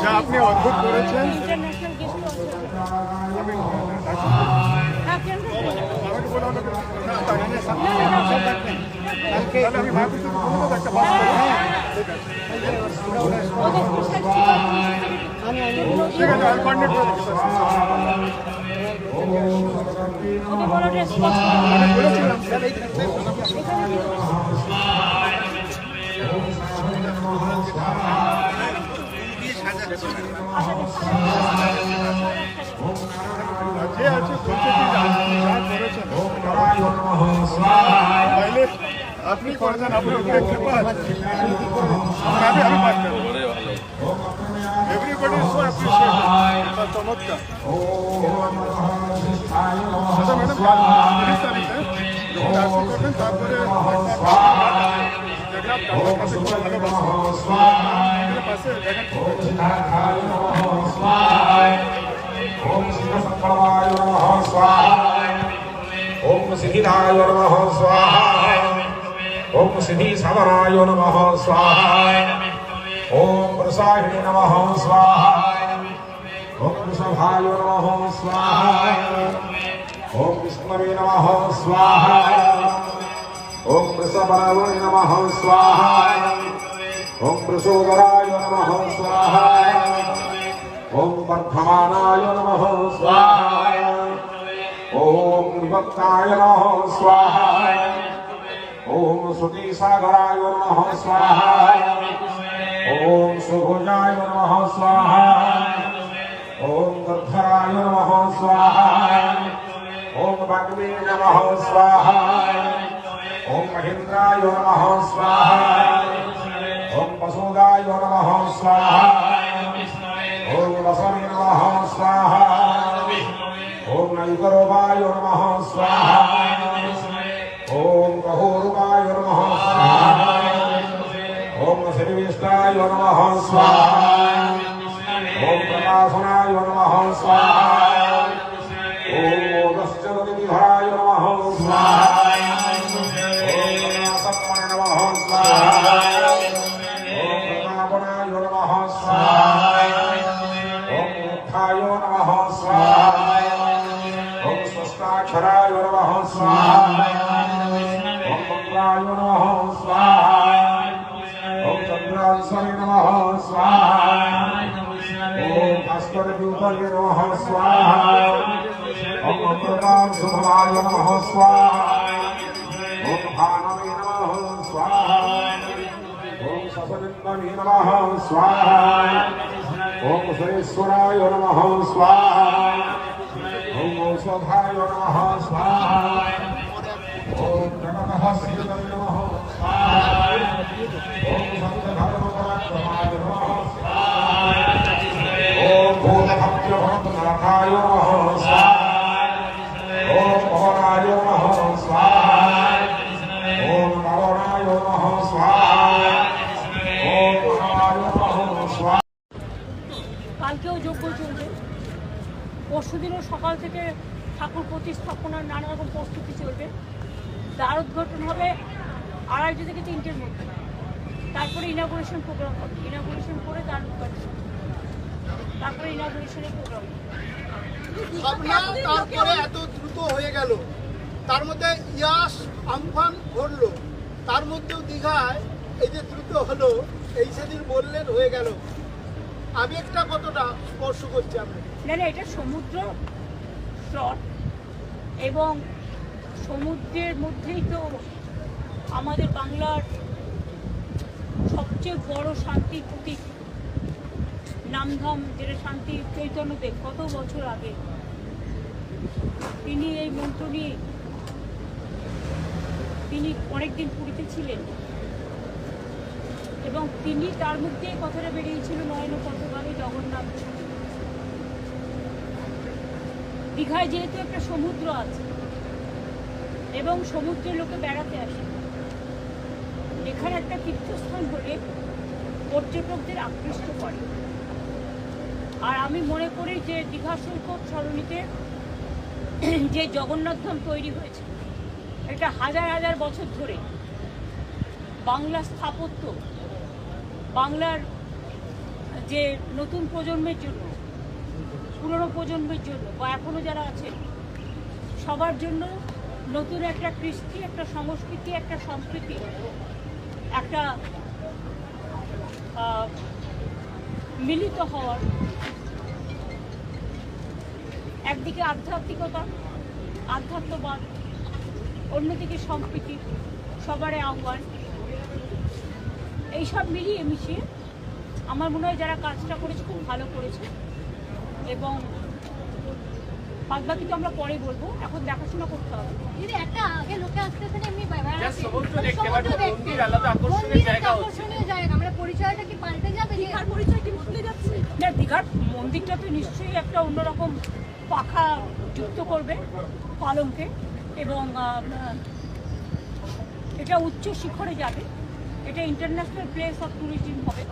যা আপনি অদ্ভুত করেছেন আমি ভাবছি একটা বাস ঠিক আছে আমি কন্ট্যাক্ট করে আপনি করেছেন আপনার এভরিবডি সো অ্যাপ্রিশিয়েটেড চমৎকার আচ্ছা ম্যাডাম 30 তারিখে যখন করবেন তারপরে পাশে দেখেন ओम सिद्धिदाय नमः स्वाहा ओम सिद्धि साधनाय नमः स्वाहा ओम प्रसाहिने नमः स्वाहा ओम वृषभाय नमः स्वाहा ओम विष्णवे नमः स्वाहा ओम वृषभराय नमः स्वाहा ओम वृषोदराय नमः स्वाहा ओम वर्धमानाय नमः स्वाहा ओम विभक्ताय नमः स्वाहा ओम श्रुतिसागराय नमः स्वाहा ओम सुभुजाय नमः स्वाहा ओम गर्धराय नमः स्वाहा ओम भग्ने नमः स्वाहा ओम महेन्द्राय नमः स्वाहा ओम वसुदाय नमः स्वाहा ओम वसवे नमः स्वाहा ओम नैकरोपाय नमः स्वाहा ओम कहोरुपाय नमः स्वाहा ओम श्रीविष्टाय नमः स्वाहा ओम प्रकाशनाय नमः स्वाहा ओम मोदश्चरतिधराय नमः स्वाहा ओम सत्मने नमः स्वाहा ओम प्रतापनाय नमः स्वाहा ओम मुक्ताय नमः स्वाहा अक्षराय नमः स्वाहा ओम मंगलाय नमः स्वाहा ओम चंद्रांशने नमः स्वाहा ओम भास्करद्यूताय नमः स्वाहा ओम अमृतां शुभमाय नमः स्वाहा ओम भानवे नमः स्वाहा ओम ससनिन्दने नमः स्वाहा ओम सुरेश्वराय नमः स्वाहा ओम औषधाय नमः स्वाहा ओम जगतः श्रीधर नमः स्वाहा ओम सत्यधर्मपराक्रमाय नमः स्वाहा ओम भूतभव्यभवतनाथाय नमः स्वाहा ओम पवनाय नमः स्वाहा ओम नवनाय नमः स्वाहा ओम महाय नमः स्वाहा কালকেও যোগ্য চলবে পরশুদিনও সকাল থেকে ঠাকুর প্রতিস্থাপনার নানা রকম প্রস্তুতি চলবে। দ্বার উদ্ঘাটন হবে 2:30 থেকে 3টের মধ্যে, তারপরে ইনাগুরেশন প্রোগ্রাম হবে, ইনাগুরেশন করে দ্বার উদ্ঘাটন, তারপরে ইনাগুরেশনের প্রোগ্রাম। তারপরে এত দ্রুত হয়ে গেল, তার মধ্যে ইয়াস আমফান ঘটলো, তার মধ্যেও দীঘায় এই যে দ্রুত হলো, এই সেদিন বললেন হয়ে গেল, আবেগটা কতটা স্পর্শ করছে আপনাকে? না না, এটা সমুদ্র স্রোত এবং সমুদ্রের মধ্যেই তো আমাদের বাংলার সবচেয়ে বড় শান্তির প্রতীক নামধাম, যেটা শান্তি চৈতন্যদেব কত বছর আগে তিনি এই মন্ত্র নিয়ে তিনি অনেকদিন পুরীতে ছিলেন এবং তিনি তার মধ্যে কথাটা বেরিয়েছিল নয়ন পথগামী জগন্নাথ। দীঘায় যেহেতু একটা সমুদ্র আছে এবং সমুদ্রে লোকে বেড়াতে আসে, এখানে একটা তীর্থস্থান হলে পর্যটকদের আকৃষ্ট করে। আর আমি মনে করি যে দীঘা সৈকত সরণিতে যে জগন্নাথ ধাম তৈরি হয়েছে, এটা হাজার হাজার বছর ধরে বাংলার স্থাপত্য, বাংলার যে নতুন প্রজন্মের জন্য, পুরনো প্রজন্মের জন্য বা এখনও যারা আছে সবার জন্য নতুন একটা কৃষ্টি, একটা সংস্কৃতি, একটা সংস্কৃতি, একটা মিলিত হওয়ার, একদিকে আধ্যাত্মিকতা, আধ্যাত্মবাদ, অন্যদিকে সম্প্রীতি, সবারই আহ্বান, এইসব মিলিয়ে মিশিয়ে আমার মনে হয় যারা কাজটা করেছে খুব ভালো করেছে। এবং বাদবাকি তো আমরা পরে বলবো, এখন দেখাশোনা করতে হবে। দিদি একটা আগে লোকে আসতেছেন এমনি সমুদ্র দেখতে, মন্দির আলাদা আকর্ষণীয় জায়গা হচ্ছে। আকর্ষণীয় জায়গা, আমরা পরিচয়টা কি পাল্টে যাবে? দীঘার পরিচয় কি বদলে যাচ্ছে? না, দীঘার মন্দিরটা তো নিশ্চয়ই একটা অন্যরকম পাখা যুক্ত করবে পালঙ্কে এবং এটা উচ্চ শিখরে যাবে, এটা ইন্টারন্যাশনাল প্লেস অফ ট্যুরিজম হবে।